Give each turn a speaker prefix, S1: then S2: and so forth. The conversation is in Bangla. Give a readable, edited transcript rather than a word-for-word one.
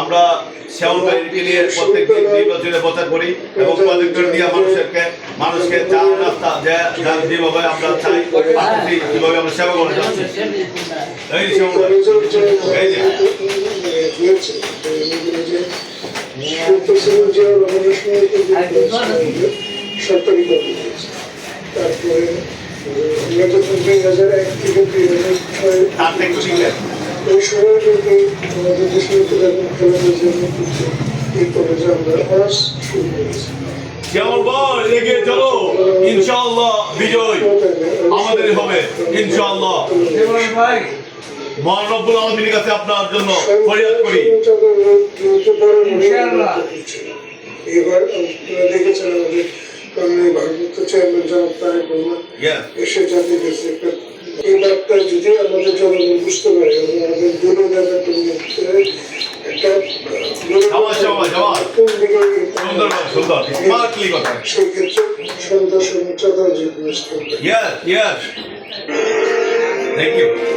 S1: আমরা শ্যামলবাড়িকে নিয়ে প্রত্যেক দিন নির্বাচনে প্রচার করি এবং প্রজেক্টর দিয়ে মানুষকে চার রাস্তা যেভাবে আমরা চাই কিভাবে আমরা সেবা করে যাচ্ছি। এই শ্যামলবাড়ি
S2: সরকারি কর্মী তারপরে আমরা যখন 2001 থেকে 2006 ওই সময় কিন্তু আমাদের দেশের খেলাধুলার জন্য কিন্তু এই কলেজে আমরা অনার্স শুরু করেছি।
S1: এগিয়ে চলো, ইনশাআল্লাহ বিজয় আমাদের হবে ইনশাআল্লাহ। মহান রব্বুল আলামিনের কাছে আপনার জন্য ফরিয়াদ করি।
S2: এবার আপনারা দেখেছেন আমাদের ভারপ্রাপ্ত চেয়ারম্যান জনাব তারেক রহমান এসে জাতির কাছে এই বার্তা যদি আমাদের জনগণ বুঝতে পারে এবং আমাদের দলীয় ব্যাপারটা সেই ক্ষেত্রে সন্ধ্যা সময় চাঁদা যে
S1: Yes, yes. Thank you.